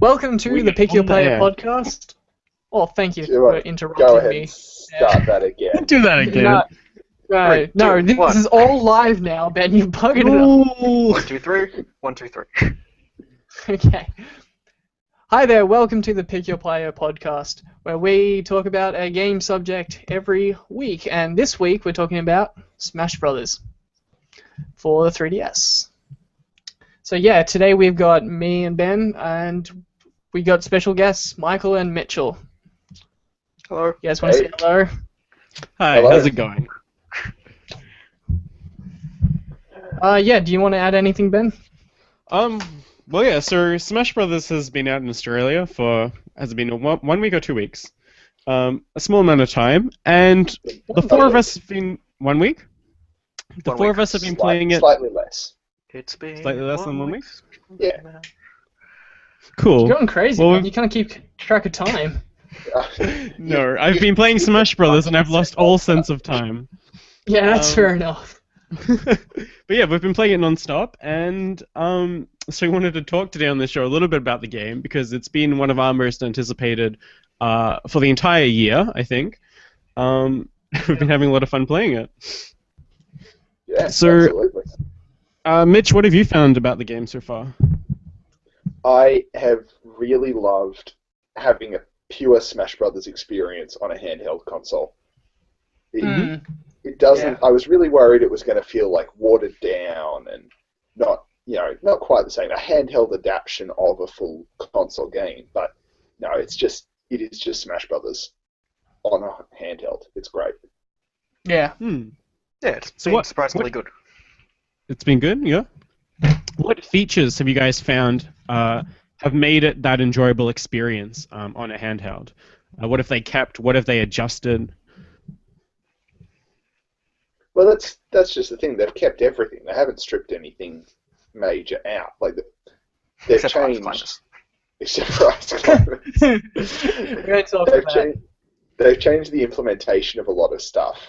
Welcome to the Pick Your Player podcast. Oh, thank you for interrupting Go ahead me. And start that again. Do that again. No, this is all live now, Ben. You're bugging it up. 1, 2, 3. 1, 2, 3. Okay. Hi there, welcome to the Pick Your Player podcast, where we talk about a game subject every week. And this week we're talking about Smash Brothers for the 3DS. So yeah, today we've got me and Ben, and we got special guests, Michael and Mitchell. Hello. You guys want to say hello? Hi, Hello. how's it going? Yeah, do you want to add anything, Ben? Well, yeah, so Smash Brothers has been out in Australia has it been 1 week or 2 weeks? A small amount of time, and the four of us have been 1 week? The 1 four week. of us have been playing it Slightly less. It's been slightly less than 1 week? Yeah. Cool. You're going crazy, Well, man. You can't keep track of time. No, I've been playing Smash Brothers and I've lost all sense of time. Yeah, that's fair enough. But yeah, we've been playing it non-stop, and so we wanted to talk today on this show a little bit about the game, because it's been one of our most anticipated for the entire year, I think. We've been having a lot of fun playing it. Yeah, So- absolutely. Mitch, what have you found about the game so far? I have really loved having a pure Smash Brothers experience on a handheld console. It doesn't. Yeah. I was really worried it was going to feel like watered down and not quite the same. A handheld adaptation of a full console game, but no, it is just Smash Brothers on a handheld. It's great. Yeah. Yeah, it's So been what- surprisingly good. It's been good, yeah? What features have you guys found have made it that enjoyable experience on a handheld? What if they kept? What if they adjusted? Well, that's just the thing. They've kept everything. They haven't stripped anything major out. Like they've Except for ice changed, climbers. except for ice climbers. We're going to talk about that. They've changed the implementation of a lot of stuff,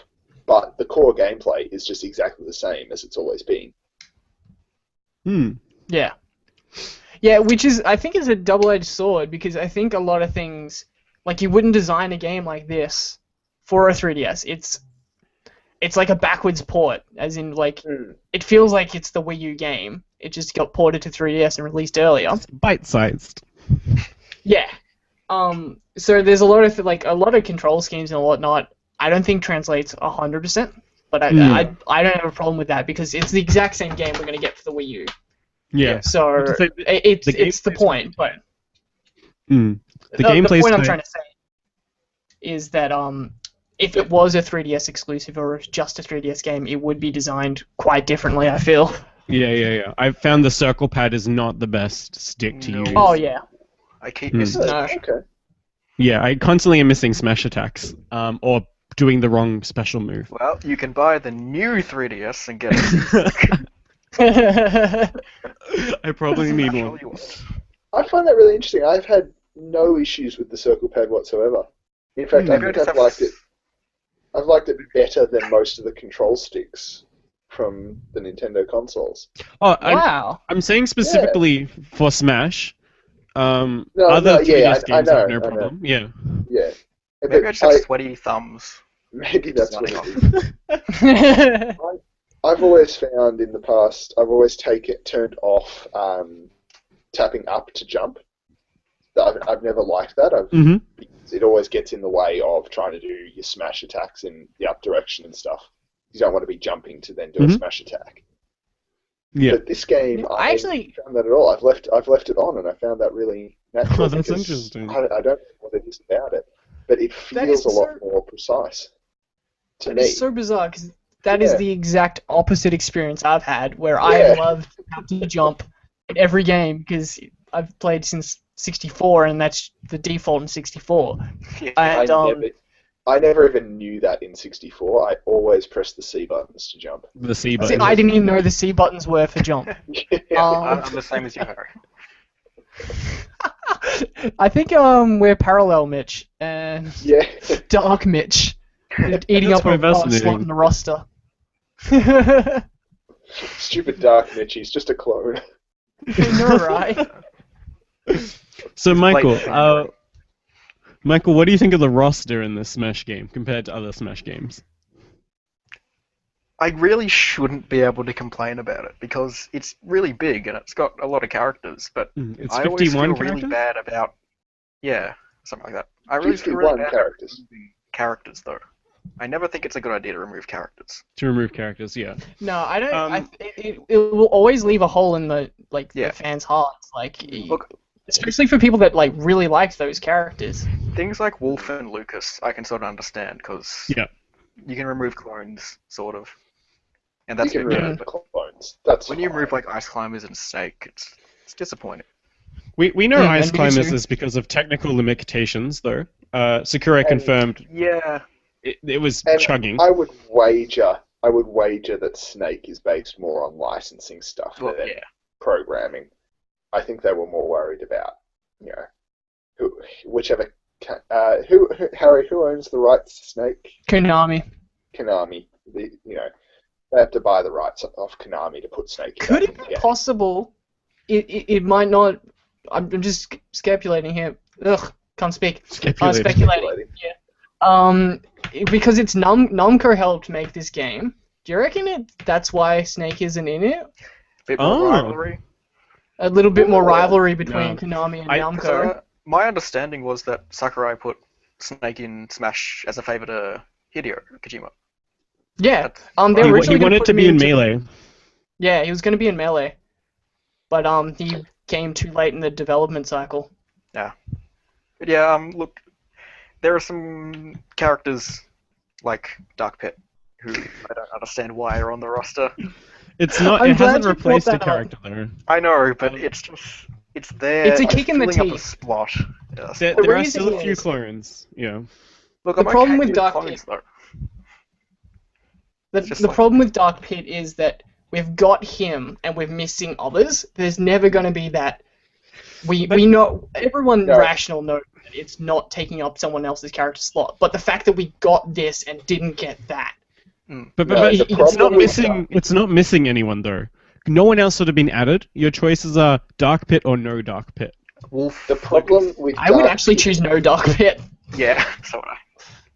but the core gameplay is just exactly the same as it's always been. Yeah. Yeah, which is, I think, is a double-edged sword, because I think a lot of things, like, you wouldn't design a game like this for a 3DS. It's like a backwards port, as in, like, it feels like it's the Wii U game. It just got ported to 3DS and released earlier. Bite-sized. Yeah. So there's a lot of a lot of control schemes and whatnot. I don't think translates 100%, but I don't have a problem with that, because it's the exact same game we're gonna get for the Wii U. Yeah. So it's the point, but The the gameplay point I'm trying to say is that if it was a 3DS exclusive or just a 3DS game, it would be designed quite differently, I feel. Yeah. I've found the circle pad is not the best stick to No. use. Oh yeah. I keep missing No. Okay. Yeah, I constantly am missing smash attacks, or doing the wrong special move. Well, you can buy the new 3DS and get it. I probably need Smash all one. you want. I find that really interesting. I've had no issues with the circle pad whatsoever. In fact, I Maybe I think just I've have- liked it. I've liked it better than most of the control sticks from the Nintendo consoles. Oh, Wow. I'm saying specifically for Smash. No, Other 3DS yeah, I games have know, no I know. problem. Yeah. Yeah. Maybe I But just have sweaty thumbs. maybe that's what Running it is. I've always found in the past, I've always turned off tapping up to jump. I've never liked that. Mm-hmm. It always gets in the way of trying to do your smash attacks in the up direction and stuff. You don't want to be jumping to then do a smash attack. Yeah. But this game, I actually haven't found that at all. I've left it on, and I found that really natural. Oh, that's because interesting. I don't know what it is about it, but it That is feels a lot so- more precise to That me. is so bizarre, because that is Yeah. the exact opposite experience I've had, where I love to have to jump in every game, because I've played since 64, and that's the default in 64. Yeah. And I never even knew that in 64. I always pressed the C buttons to jump. The C see, button. I didn't even know the C buttons were for jump. I'm the same as you, Harry. I think we're parallel, Mitch, and Yeah. Dark Mitch, eating That's up a quite slot fascinating. in the roster. Stupid Dark Mitch, he's just a clone. You know, right? So, Michael, blatantly Michael, what do you think of the roster in this Smash game compared to other Smash games? I really shouldn't be able to complain about it because it's really big and it's got a lot of characters, but It's I always 51 feel really characters? bad about something like that. I really feel really 51 bad characters. about removing characters though. I never think it's a good idea to remove characters. To remove characters, yeah. No, I don't. Um, It will always leave a hole in the Yeah. the fans' hearts, like Look, especially for people that like really liked those characters. things like Wolf and Lucas, I can sort of understand because Yeah. you can remove clones, sort of, and You that's can good. remove But clones. That's when you fine. remove like Ice Climbers and Snake, it's disappointing. We know Mm, Ice and Climbers Mewtwo. is because of technical limitations, though. Sakurai And- confirmed Yeah, it was And chugging. I would wager that Snake is based more on licensing stuff well, than yeah. programming. I think they were more worried about, whichever. Harry, who owns the rights to Snake? Konami. Konami. They have to buy the rights off Konami to put Snake. Could back it in the be game. possible? It might not. I'm just speculating here. Ugh, can't speak. Speculating. Speculating. Because it's Namco helped make this game. Do you reckon that's why Snake isn't in it? Bit more Oh. rivalry. A little bit more Ooh. rivalry between No. Konami and I- Namco. My understanding was that Sakurai put Snake in Smash as a favor to Hideo Kojima. Yeah. That's- They He, were he originally gonna wanted put to him be in into- Melee. Yeah, he was going to be in Melee, but he came too late in the development cycle. But yeah, look, there are some characters like Dark Pit who I don't understand why are on the roster. It's not. I'm It glad hasn't you brought replaced a that up. character though. I know, but it's there. It's a kick in the filling up a teeth. spot. Yes. There, The there are reason still a few is- clones. Yeah. Look, the I'm problem okay with Dark clones, though. The It's just the like- problem with Dark Pit is that we've got him and we're missing others. There's never going to be that. We know everyone No. rational knows that it's not taking up someone else's character slot. But the fact that we got this and didn't get that. But, No, but the it's problem not with missing. It's not missing anyone though. No one else would have been added. Your choices are Dark Pit or no Dark Pit. Wolf. The problem with I would Dark actually choose no Dark Pit. Yeah, so would I.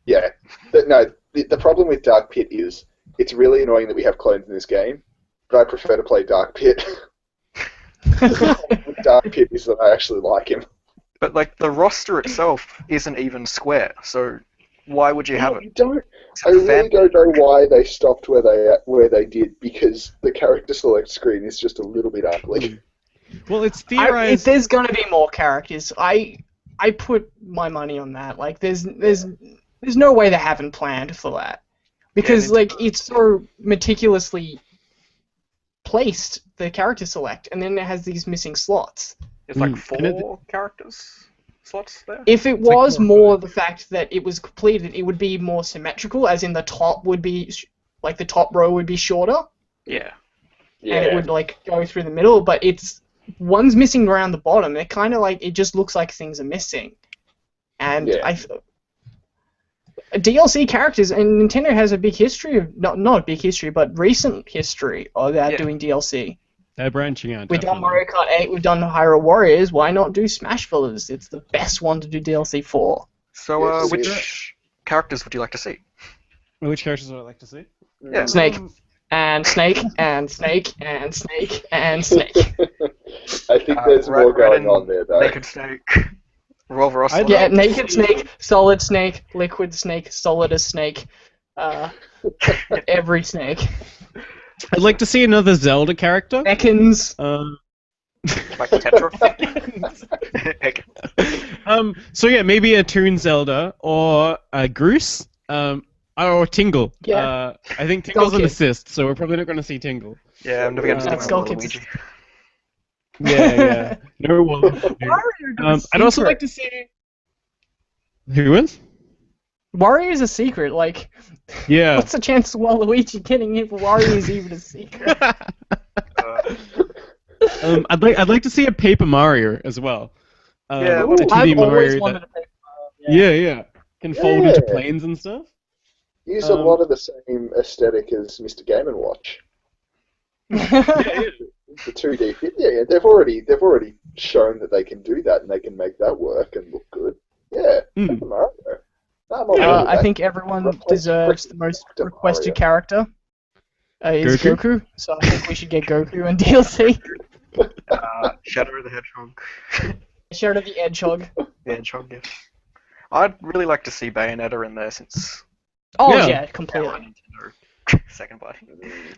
Yeah, the problem with Dark Pit is it's really annoying that we have clones in this game, but I prefer to play Dark Pit. The problem with Dark Pit is that I actually like him. But like the roster itself isn't even square, so why would you have it? You don't. It's I a really fan- don't know why they stopped where they did, because the character select screen is just a little bit ugly. Well, it's If theorized. there's going to be more characters, I put my money on that. Like, there's no way they haven't planned for that, because Yeah, like it's so meticulously placed, the character select, and then it has these missing slots. It's like And it- 4 characters slots there. If it like was more more the fact that it was completed, it would be more symmetrical, as in the top would be like the top row would be shorter, Yeah. and it would like go through the middle. But it's one's missing around the bottom. It kind of like it just looks like things are missing, and Yeah. DLC characters, and Nintendo has a big history of not a big history, but recent history of that Yeah. doing DLC. They're branching out. We've done definitely. Mario Kart 8, we've done Hyrule Warriors. Why not do Smash Brothers? It's the best one to do DLC for. So Yes, which characters would you like to see? Which characters would I like to see? Yeah. Snake. And Snake, and Snake, and Snake, and Snake. I think there's more Red going and on there, though. Naked Snake. Revolver Ocelot. Yeah, like to Naked see- Snake, Solid Snake, Liquid Snake, Solid as Snake, every snake. I'd like to see another Zelda character. Ekans. Like Tetra. Heck. So yeah, maybe a Toon Zelda or a Groose, or Tingle. Yeah. I think Tingle's an Kid. assist, so we're probably not going to see Tingle. Yeah, I'm never going to That's see Skull Luigi. Kids. Yeah. No one. I'd also like to see. Who is? Warrior's a secret. Like, Yeah. what's the chance of Waluigi getting hit for Wario is even a secret? I'd like to see a Paper Mario as well. Yeah, a Ooh, 2D I've always Mario wanted that, to play yeah, can fold into Yeah. planes and stuff. Use a lot of the same aesthetic as Mr. Game & Watch. Mario. The 2D fit. Yeah, they've already shown that they can do that and they can make that work and look good. Yeah, Paper Mario. No, I'm on board with I that. think everyone Replace deserves the most Dr. requested Mario. character. Is Goku. So I think we should get Goku in DLC. Shadow the Hedgehog. Shadow the Hedgehog. The Hedgehog, yes. I'd really like to see Bayonetta in there since Oh Yeah. yeah, completely. Nintendo second party.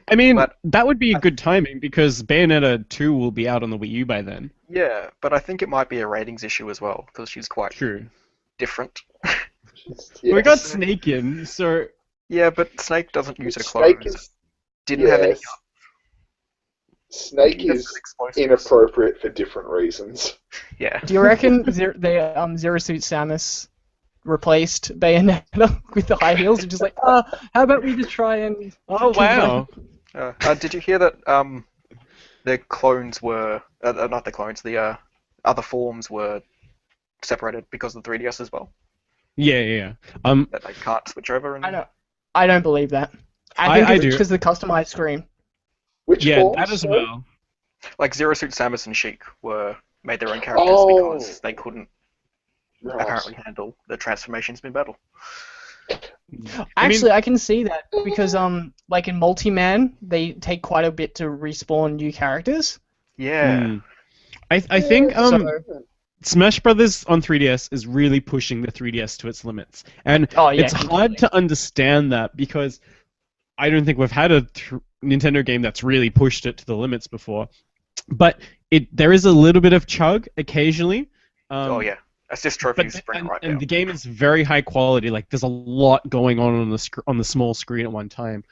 I mean, But- that would be a good timing because Bayonetta 2 will be out on the Wii U by then. Yeah, but I think it might be a ratings issue as well because she's quite True. different. Yes. We got Snake in, so Yeah, but Snake doesn't use her Snake clothes. is Didn't have any yes. Snake He has is explosives. inappropriate for different reasons. Yeah. Do you reckon Zero Suit Samus replaced Bayonetta with the high heels and just like, how about we just try and oh wow. Did you hear that the clones were not the clones, the other forms were separated because of the 3DS as well? Yeah. That they can't switch over and I don't believe that. I I think do. it's because of the customized screen. Which Yeah, forms, that as sorry? well. like Zero Suit Samus and Sheik made their own characters Oh. because they couldn't Right. apparently handle the transformations in battle. Actually, I can see that because like in Multi-Man, they take quite a bit to respawn new characters. Yeah. I think So, Smash Brothers on 3DS is really pushing the 3DS to its limits, and oh yeah, it's hard to understand that because I don't think we've had a Nintendo game that's really pushed it to the limits before. But there is a little bit of chug occasionally. Oh yeah. Assist trophies bring it right and down. the game is very high quality. Like there's a lot going on the small screen at one time.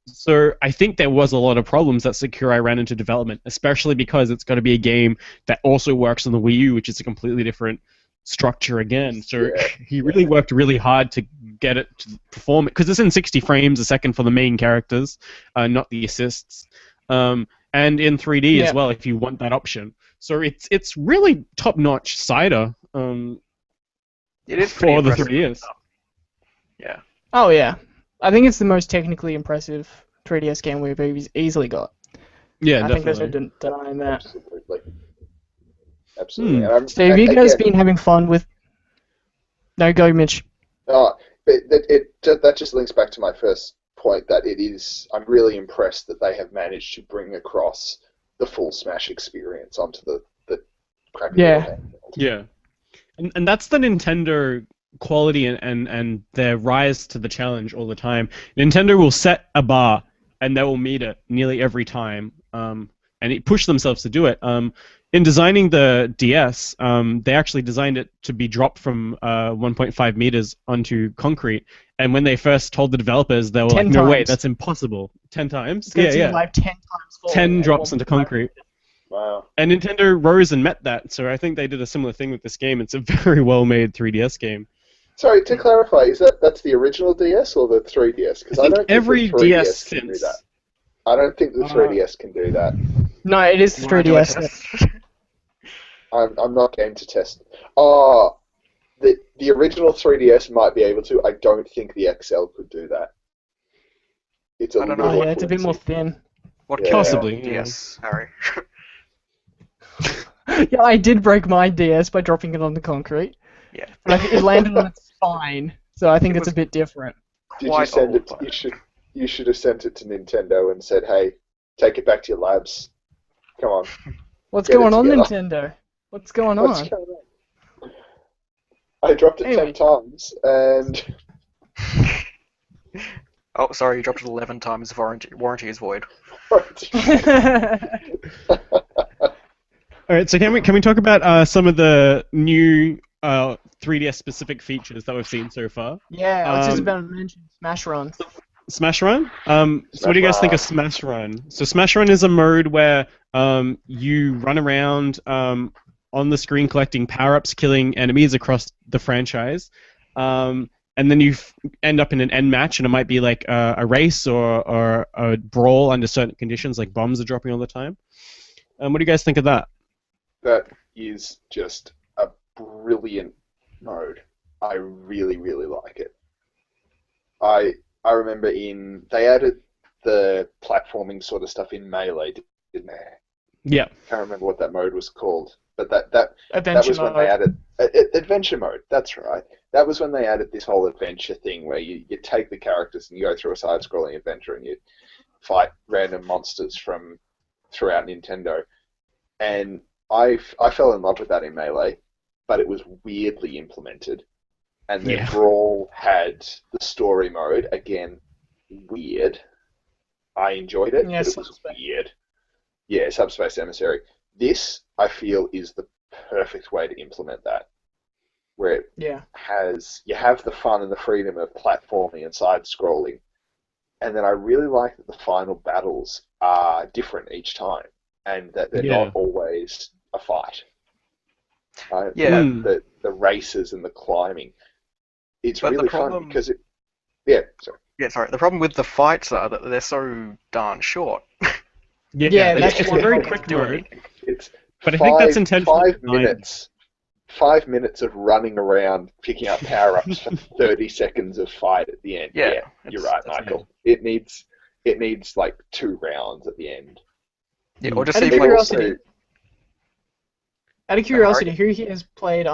So I think there was a lot of problems that Sakurai ran into development, especially because it's got to be a game that also works on the Wii U, which is a completely different structure again. So he really worked really hard to get it to perform it because it's in 60 frames a second for the main characters, not the assists, and in 3D as well if you want that option. So it's really top-notch cider It is pretty for the impressive. 3DS. Yeah. Oh yeah, I think it's the most technically impressive 3DS game we've easily got. Yeah, I think there's no definitely. denying that. Absolutely. And Steve, you guys again, been having fun with? No, go, Mitch. but that just links back to my first point that I'm really impressed that they have managed to bring across the full Smash experience onto the crappy Yeah. little handheld. Yeah, and that's the Nintendo quality and their rise to the challenge all the time. Nintendo will set a bar and they will meet it nearly every time, and push themselves to do it. In designing the DS, they actually designed it to be dropped from 1.5 meters onto concrete. And when they first told the developers, they were 10 like, "No way, times. that's impossible." 10 times? It's going Yeah, to yeah. live 10 times forward. 10 at drops 1.5. into concrete. Wow. And Nintendo rose and met that, so I think they did a similar thing with this game. It's a very well-made 3DS game. Sorry, to clarify, that's the original DS or the 3DS? Because I think don't every think the 3DS DS can do since. that. I don't think the 3DS can do that. No, it is the Wanna do a 3DS. test? I'm not game to test. Oh, the original 3DS might be able to. I don't think the XL could do that. It's a I don't little know. Oh yeah, it's a bit more flimsy. thin. What Yeah. killed Possibly, your yeah. DS, Harry? Yeah, I did break my DS by dropping it on the concrete. Yeah. But it landed on its spine, so I think it's a bit different. Did you Quite send old, it? You should have sent it to Nintendo and said, "Hey, take it back to your labs. Come on." What's Get it going on, together. Nintendo? What's going What's on? going on? I dropped it Anyway. 10 times, and Oh, sorry, you dropped it 11 times. Warranty is void. All right, so can we talk about some of the new 3DS specific features that we've seen so far? Yeah, I was just Um, about to mention Smash Run. Smash Run. So what do you guys think of Smash Run? So Smash Run is a mode where you run around on the screen collecting power-ups, killing enemies across the franchise, and then you end up in an end match, and it might be like a race or a brawl under certain conditions, like bombs are dropping all the time. What do you guys think of that? that is just a brilliant mode. I really, really like it. I remember they added the platforming sort of stuff in Melee, didn't there? Yeah. Can't remember what that mode was called, but that Adventure was when mode. they added adventure mode. That's right. That was when they added this whole adventure thing where you take the characters and you go through a side-scrolling adventure and you fight random monsters from throughout Nintendo. And I fell in love with that in Melee, but it was weirdly implemented. And then Yeah. Brawl had the story mode, again, weird. I enjoyed it, Yeah, but it was Subspace. weird. Yeah, Subspace Emissary. This, I feel, is the perfect way to implement that, where it Yeah. you have the fun and the freedom of platforming and side-scrolling, and then I really like that the final battles are different each time, and that they're Yeah. not always a fight. Yeah. The races and the climbing. It's But the really fun problem- because it... Yeah, sorry. Yeah, sorry. The problem with the fights are that they're so darn short. Yeah, it's that's a one very thing quick to do it. mode. It's But I think that's intentionally 5 designed. minutes. 5 minutes of running around, picking up power-ups for 30 seconds of fight at the end. Yeah, you're it's- right, that's Michael. It needs like 2 rounds at the end. Yeah, or just Out of even like curiosity, who here has played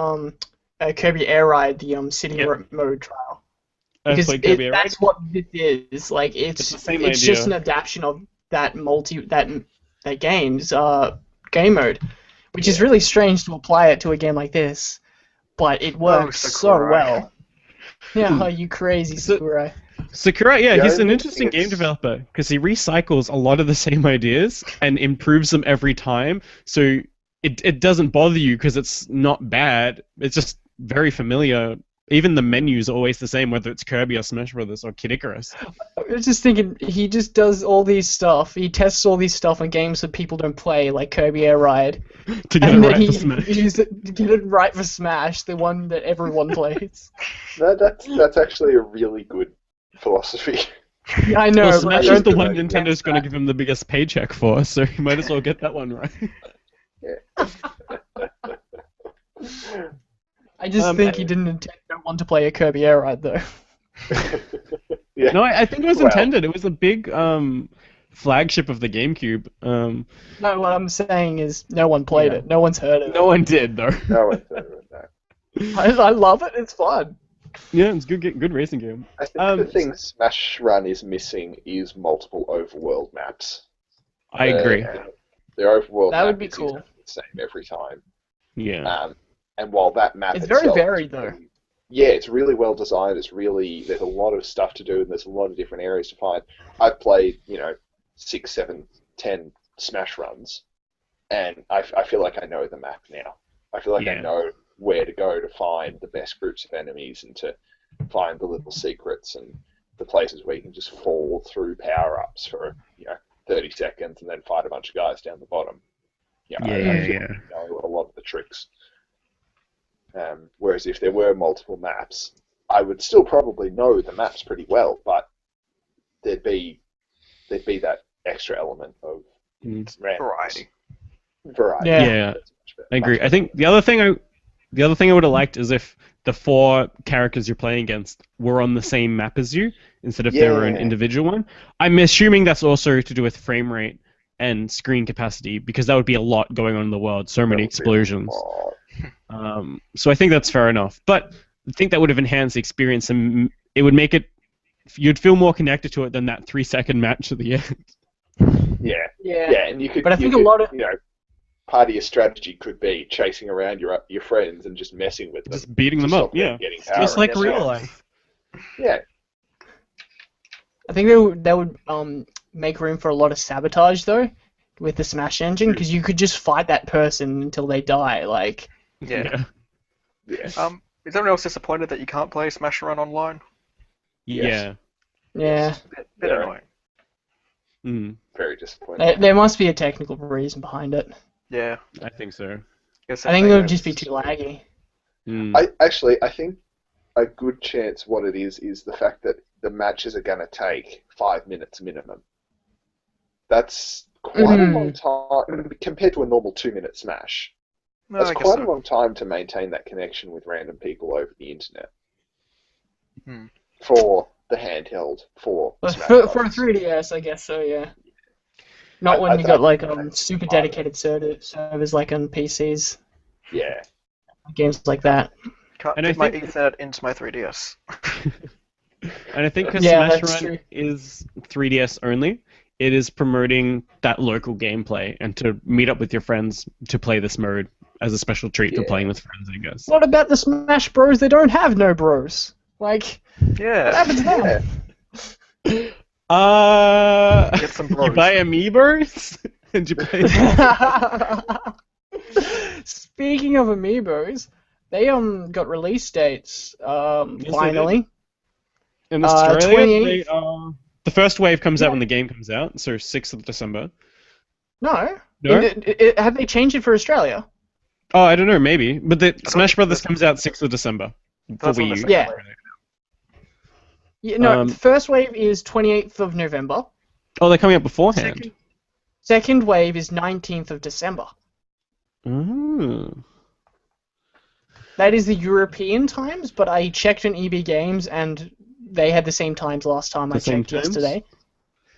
Kirby Air Ride, the city Yep. mode trial? I've Because played Kirby Air Ride. that's what this is. Like It's the same it's just an idea. adaptation of that game's game mode, which is really strange to apply it to a game like this, but it works so Sakurai. well. Yeah, you crazy So- Sakurai. Sakurai, yeah, The he's an only interesting thing game is- developer because he recycles a lot of the same ideas and improves them every time. So it doesn't bother you because it's not bad. It's just very familiar. Even the menus are always the same, whether it's Kirby or Smash Brothers or Kid Icarus. I was just thinking, he just does all these stuff. He tests all these stuff on games that people don't play, like Kirby Air Ride, To get it and then right he for Smash. uses it to get it right for Smash, the one that everyone plays. That's actually a really good philosophy. Yeah, I know. Well, but I Smash is don't the think one he Nintendo's gets going to that. give him the biggest paycheck for, so you might as well get that one right. I just think he didn't want to play a Kirby Air Ride, though. Yeah. No, I think it was Well- intended. It was a big flagship of the GameCube. No, what I'm saying is no one played Yeah. it. No one's heard of it. No one did, though. No one's ever done that. I love it. It's fun. Yeah, it's good racing game. I think the thing Smash Run is missing is multiple overworld maps. I agree. Their overworld That map would be is cool. exactly the same every time. Yeah. And while that map It's very itself varied, is though. really- yeah, it's really well designed. There's a lot of stuff to do, and there's a lot of different areas to find. I've played 6, 7, 10 Smash runs, and I feel like I know the map now. I feel like I Yeah. know where to go to find the best groups of enemies and to find the little secrets and the places where you can just fall through power-ups for 30 seconds and then fight a bunch of guys down the bottom. I feel like I know a lot of the tricks. Whereas if there were multiple maps, I would still probably know the maps pretty well, but there'd be that extra element of variety. Variety. Yeah. That's much better. I agree. Much I think the other thing I would have liked is if the 4 characters you're playing against were on the same map as you instead of they were an Yeah. individual one. I'm assuming that's also to do with frame rate and screen capacity because that would be a lot going on in the world. So many better. That would be a explosions. lot. So I think that's fair enough. But I think that would have enhanced the experience and it would make it. You'd feel more connected to it than that 3-second match at the end. Yeah. Yeah. Yeah, and you could. But I think you a lot of- could, part of your strategy could be chasing around your friends and just messing with them. Just beating them Just up. stop them Yeah. getting power Just and like get real power. life. Yeah. I think that would make room for a lot of sabotage though with the Smash engine because you could just fight that person until they die. Like, Yeah. Yeah. Is anyone else disappointed that you can't play Smash Run online? Yeah. yeah, Bit Yeah. annoying. Mm, Very disappointing. there must be a technical reason behind it. Yeah. I think so. Guess I think it they- would just be too laggy. Mm. I think a good chance what it is the fact that the matches are going to take 5 minutes minimum. That's quite a long time compared to a normal 2-minute Smash. No, That's I guess quite so. a long time to maintain that connection with random people over the internet. Hmm. For the handheld, for But Smash for a Brothers. 3DS, I guess so. Yeah. Not when you got like that's super part of it. dedicated servers like on PCs, Yeah. games like that. Can't And I fit my think- Ethernet into my 3DS. And I think because Yeah, Smash that's Run true. is 3DS only, it is promoting that local gameplay and to meet up with your friends to play this mode as a special treat for Yeah. playing with friends, I guess. What about the Smash Bros? They don't have no bros. Like, what Yeah. happened to them? Yeah. Get some You bros. buy amiibos and you play. Speaking of amiibos, they got release dates they finally. In Australia, 28th. the first wave comes Yeah. out when the game comes out, so 6th of December. No. No? Have they changed it for Australia? Oh, I don't know, maybe. But the Smash think Brothers that's- comes out 6th of December for That's when Wii the U. second Yeah. wave- Yeah, no, Um, the first wave is 28th of November. Oh, they're coming out beforehand. Second wave is 19th of December. Oh. That is the European times, but I checked on EB Games and they had the same times last time I The same checked times? yesterday.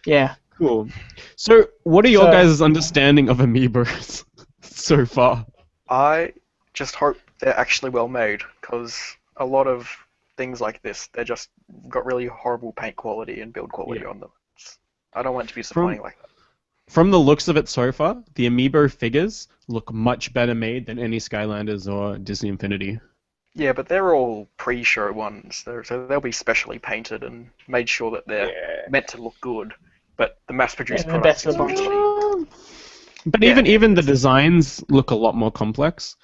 Yeah. Cool. So, what are your So- guys' understanding of amiibos so far? I just hope they're actually well made, because a lot of things like this, they're just got really horrible paint quality and build quality Yeah. on them. I don't want it to be disappointing like that. From the looks of it so far, the amiibo figures look much better made than any Skylanders or Disney Infinity. Yeah, but they're all pre-show ones, so they'll be specially painted and made sure that they're Yeah. meant to look good. But the mass-produced Yeah, the product best is of them. usually But Yeah. even the designs look a lot more complex.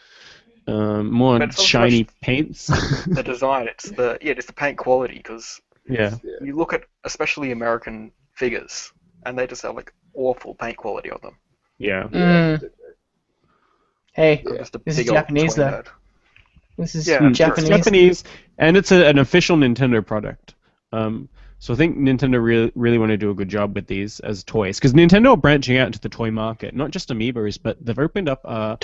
More But it's also shiny much- paints. the design. It's the paint quality, because yeah. you look at especially American figures, and they just have like awful paint quality on them. Yeah. Mm. Hey, Yeah. Just a This is big old Japanese, toy though. nerd. this is Yeah, sure. It's Japanese. Japanese, and it's an official Nintendo product. So I think Nintendo really want to do a good job with these as toys, because Nintendo are branching out into the toy market, not just amiibos, but they've opened up a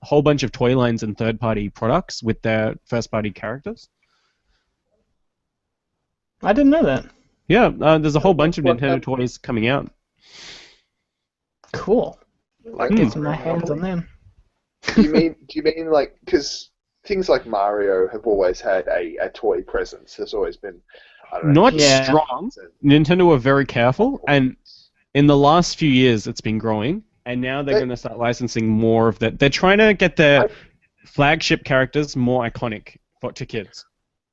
whole bunch of toy lines and third-party products with their first-party characters. I didn't know that. Yeah, there's a whole bunch of What- Nintendo toys coming out. Cool. Like Hmm. Get my hands on them. Do you mean like, because things like Mario have always had a toy presence. There's always been, I don't know. Not Yeah. strong. Nintendo were very careful, and in the last few years, it's been growing, and now they're They- going to start licensing more of that. They're trying to get their flagship characters more iconic to kids.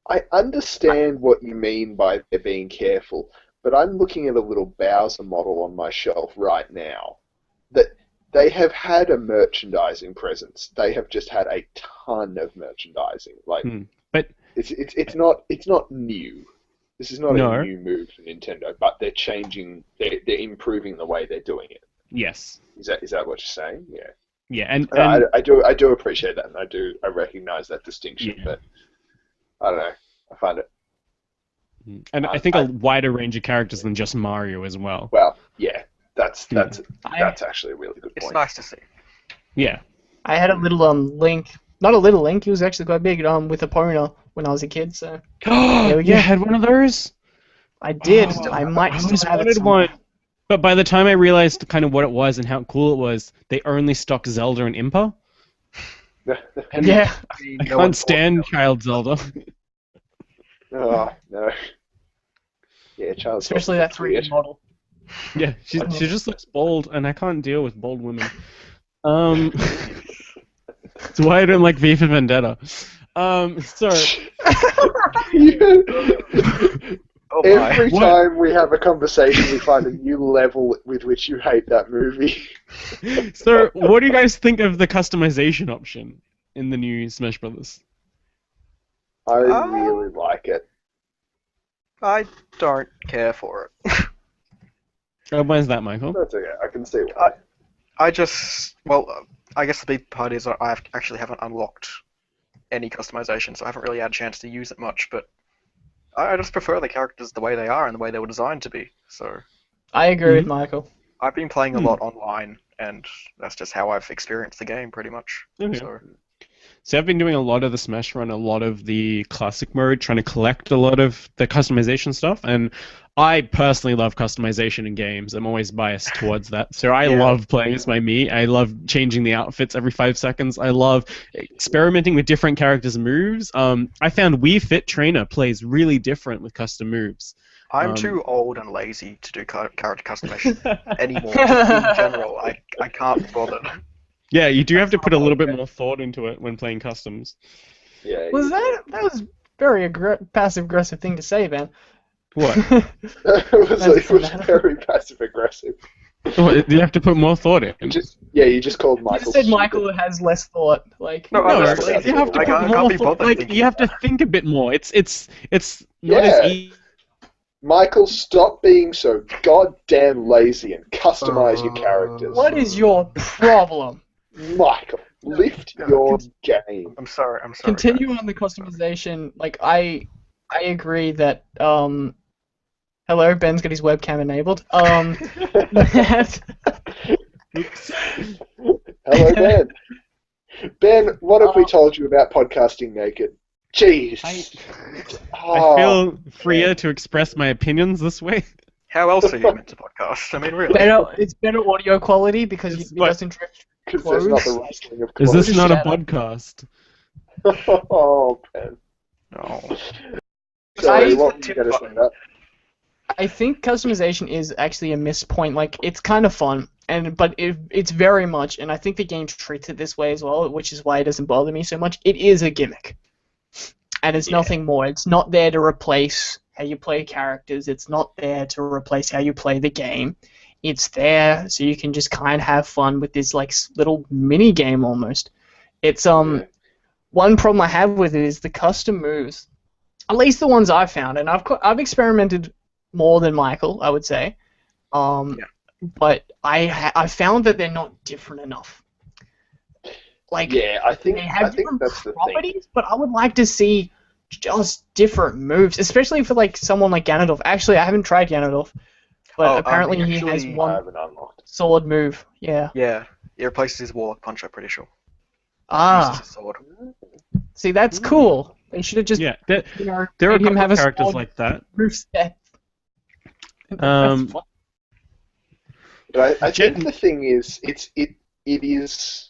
I understand what you mean by they're being careful, but I'm looking at a little Bowser model on my shelf right now. That they have had a merchandising presence. They have just had a ton of merchandising. Like, But it's not new. This is not No. a new move for Nintendo, but they're changing. They're improving the way they're doing it. yes, Is that what you're saying? Yeah. yeah, and I do appreciate that, and I recognize that distinction, Yeah. but I don't know. I find it I think a wider range of characters than just Mario as well. well. Yeah, that's I actually a really good It's point. nice to see. Yeah, I had a little Link, not a little Link. He was actually quite big. With Epona when I was a kid. So there we you go. had one of those. I did. Oh, I might I still always have it wanted somewhere. one. But by the time I realized kind of what it was and how cool it was, they only stock Zelda and Impa. And Yeah. I can't stand Child Zelda. Oh no. Yeah, Charles. Especially that 3D model. Yeah, she just looks bold, and I can't deal with bold women. That's why I don't like V for Vendetta. So Oh my. Every What? time we have a conversation, we find a new level with which you hate that movie. So, what do you guys think of the customization option in the new Smash Brothers? I really like it. I don't care for it. Why is that, Michael? That's okay. I can see why. I guess the big part is actually haven't unlocked any customization, so I haven't really had a chance to use it much, but I just prefer the characters the way they are and the way they were designed to be. So I agree with Michael. I've been playing a lot online, and that's just how I've experienced the game, pretty much. Okay. So So I've been doing a lot of the Smash Run, a lot of the classic mode, trying to collect a lot of the customization stuff, and I personally love customization in games. I'm always biased towards that. So I Yeah. love playing as my Mii. I love changing the outfits every 5 seconds. I love experimenting with different characters' moves. I found Wii Fit Trainer plays really different with custom moves. I'm too old and lazy to do character customization anymore. Just in general, I can't be bothered. Yeah, you do have to put a little bit more thought into it when playing customs. Yeah. That was very passive aggressive thing to say, Ben. What? It was very passive aggressive. What, you have to put more thought in. You just called Michael. You just said stupid. Michael has less thought. Like No, No, honestly, you have to I put can't more be thought. bothered Like thinking you have to about think a bit more. It's not Yeah. as easy. Michael, stop being so goddamn lazy and customize your characters. what is your problem? Michael, lift your game. I'm sorry. Continue on the customization. Like I agree that hello, Ben's got his webcam enabled. That, Oops. Hello, Ben. Ben, what have we told you about podcasting naked? Jeez. I feel freer to express my opinions this way. How else are you meant to podcast? I mean, really. it's better audio quality because it doesn't drift. Because there's not the rustling of Is clothes. this not a Shut up. podcast? Oh, Ben. No. Sorry, I- what were you going to say about? I think customization is actually a missed point. Like it's kind of fun, but it's very much, and I think the game treats it this way as well, which is why it doesn't bother me so much. It is a gimmick, and it's nothing more. It's not there to replace how you play characters. It's not there to replace how you play the game. It's there so you can just kind of have fun with this like little mini game almost. It's one problem I have with it is the custom moves. At least the ones I've found, and I've experimented more than Michael, I would say. But I found that they're not different enough. Like Yeah, I think they have different that's the thing. properties, but I would like to see just different moves, especially for like someone like Ganondorf. Actually, I haven't tried Ganondorf, but apparently he has actually, I one haven't unlocked. sword move. Yeah. Yeah, it replaces his Warlock Punch, I'm pretty sure. Ah, Uses his sword. see, that's cool. They should have just Yeah, there you know, are a made him couple have of a characters sword like that. move set. Um, That's fun. But I think the thing is, it is,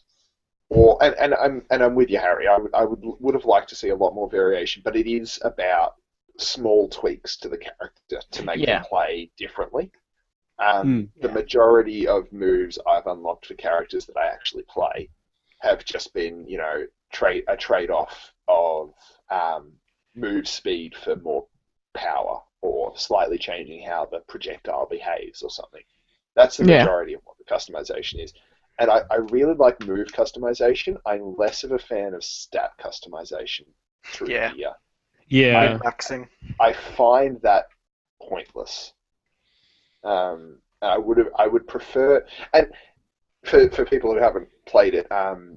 and I'm with you, Harry. I would have liked to see a lot more variation, but it is about small tweaks to the character to make them play differently. The majority of moves I've unlocked for characters that I actually play have just been, a trade-off of move speed for more power, or slightly changing how the projectile behaves or something. That's the majority of what the customization is. And I really like move customization. I'm less of a fan of stat customization through here. Yeah. Maxing. I find that pointless. I would prefer, and for people who haven't played it,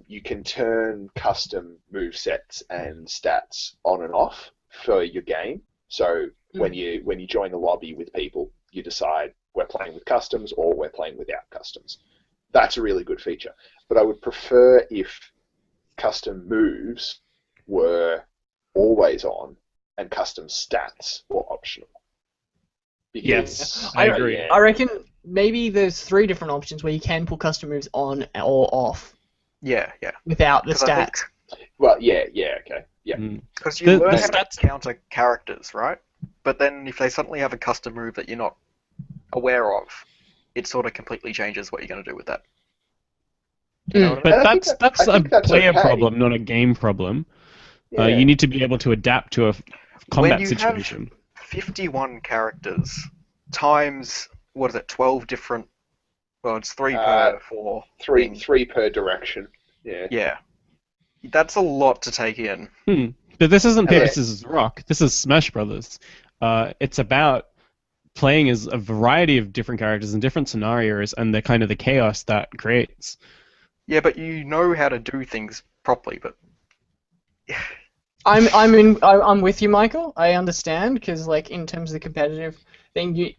you can turn custom move sets and stats on and off for your game. So when you join a lobby with people, you decide we're playing with customs or we're playing without customs. That's a really good feature. But I would prefer if custom moves were always on and custom stats were optional. Because, Yes, I agree. I reckon maybe there's 3 different options where you can put custom moves on or off Yeah. without the 'Cause I think- stats. Well, okay. Yeah. Because you The learn how stats- to counter characters, right? But then if they suddenly have a custom move that you're not aware of, it sort of completely changes what you're going to do with that. You know what I mean? But And I think that's I a think that's player okay. problem, not a game problem. Yeah. You need to be able to adapt to a combat you situation. have 51 characters times, 12 different... Well, it's 3 per 4. Three per direction. Yeah. Yeah. That's a lot to take in. But this isn't Paper Yeah. Scissors Rock. This is Smash Brothers. It's about playing as a variety of different characters in different scenarios, and the kind of the chaos that creates. Yeah, but you know how to do things properly, but... I'm with you, Michael. I understand because like in terms of the competitive thing,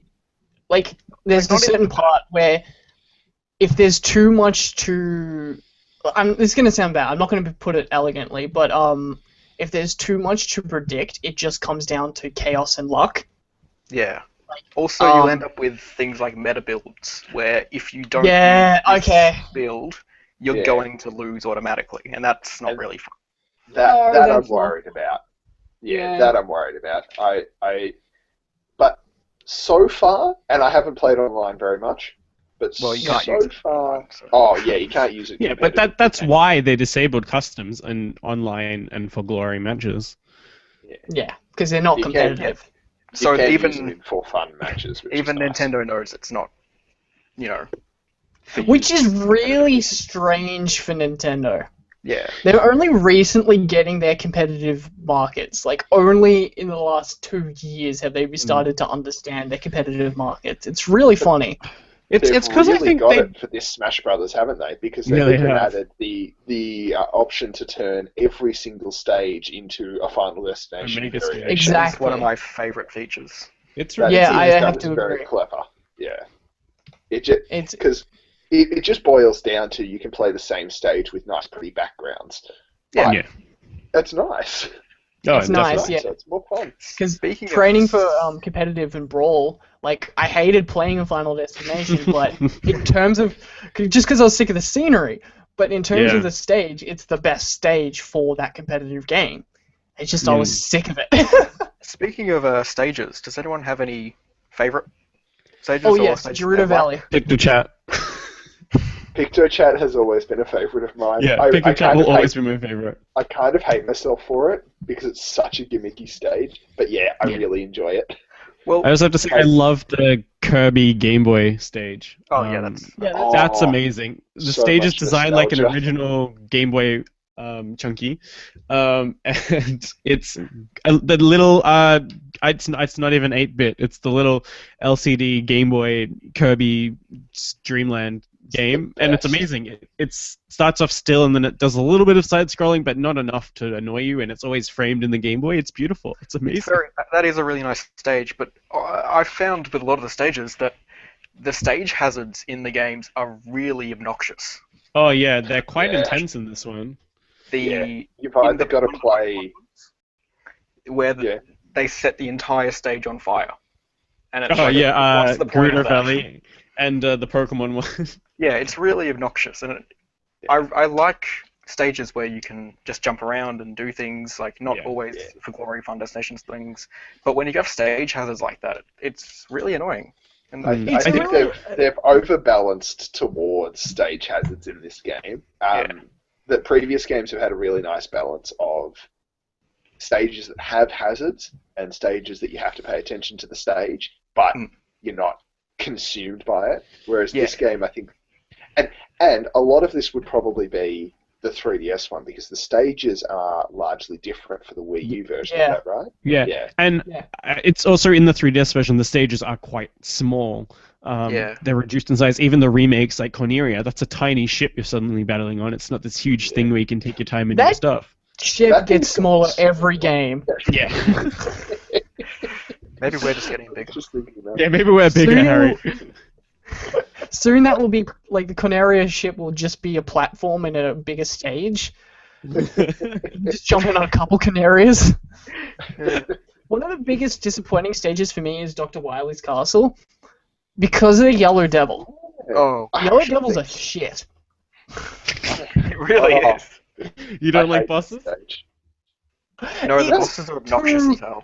there's a certain part where if there's too much to, this is gonna sound bad. I'm not gonna put it elegantly, but if there's too much to predict, it just comes down to chaos and luck. Yeah. Also, you end up with things like meta builds, where if you don't Yeah, use this okay. build, you're Yeah. going to lose automatically, and that's not And really fun. That No, I'm that's not. worried about. Yeah. That I'm worried about. But so far, and I haven't played online very much, but Well, you so can't use it far, online, so. oh yeah, you can't use it. Yeah, but competitively. that's why they disabled customs and online and for glory matches. Yeah, because they're not You can, competitive. So you can use even it in for fun matches, which even is nice. Nintendo knows it's not, you know. for Which use is in really competitive- strange for Nintendo. Yeah. They're only recently getting their competitive markets. Like, only in the last 2 years have they started to understand their competitive markets. It's really funny. It's They've because really I think got they. it for this Smash Brothers, haven't they? Because Yeah, they've they even have. added the option to turn every single stage into a Final Destination mega stage. variation. Exactly. It's one of my favorite features. It's That Yeah, is- I that have is to very agree. clever. Yeah, it just It's because it just boils down to you can play the same stage with nice, pretty backgrounds. Yeah. But Yeah. that's nice. Oh, It's nice, definitely. yeah. So it's more fun. because Speaking training of, for competitive and brawl, like, I hated playing in Final Destination, but in terms of just because I was sick of the scenery, but in terms Yeah. of the stage, it's the best stage for that competitive game. It's just I Yeah. was sick of it. speaking of stages, does anyone have any favorite stages Oh or yes, stages Gerudo they like? Valley. Pick the chat. PictoChat has always been a favourite of mine. Yeah, I Pick the kind chat of will always hate, be my favorite. I kind of hate myself for it because it's such a gimmicky stage. But yeah, I Yeah. really enjoy it. Well, I also have to say I love the Kirby Game Boy stage. oh yeah, that's That's Oh, amazing. The so stage is much designed like an nostalgia. original Game Boy chunky, and it's the little it's not even 8-bit. It's the little LCD Game Boy Kirby Dreamland game, and it's best. amazing. It starts off still, and then it does a little bit of side scrolling, but not enough to annoy you. And it's always framed in the Game Boy. It's beautiful. It's amazing. that is a really nice stage, but I found with a lot of the stages that the stage hazards in the games are really obnoxious. Oh yeah, they're quite Yeah. intense in this one. Yeah, The you've in either the got to play. where Yeah. they set the entire stage on fire, and it's Oh like, yeah, what's the point of Gerudo that? Valley and the Pokemon one. Yeah, it's really obnoxious, and I like stages where you can just jump around and do things, like not Yeah. always Yeah. for glory fun destinations things, but when you have stage hazards like that, it's really annoying. And I It's think really- they've overbalanced towards stage hazards in this game. The previous games have had a really nice balance of stages that have hazards and stages that you have to pay attention to the stage, but you're not consumed by it. Whereas this game, I think, and a lot of this would probably be the 3DS one because the stages are largely different for the Wii U version. Yeah. Is that right? Yeah. Yeah. And Yeah. it's also in the 3DS version, the stages are quite small. Yeah. They're reduced in size. Even the remakes, like Corneria, that's a tiny ship you're suddenly battling on. It's not this huge thing where you can take your time and do That- stuff. Ship That gets thing's smaller got- every game. Yeah. maybe we're just getting bigger. Just thinking about Yeah, maybe we're bigger, Soon- Harry. Soon that will be, like, the Corneria ship will just be a platform in a bigger stage. Just jumping on a couple Canarias. One of the biggest disappointing stages for me is Dr. Wily's castle. Because of the Yellow Devil. Oh, I Yellow actually Devils are think- shit. it really Oh. is. You don't I like hate bosses? this stage. No, the It's bosses are obnoxious too as hell.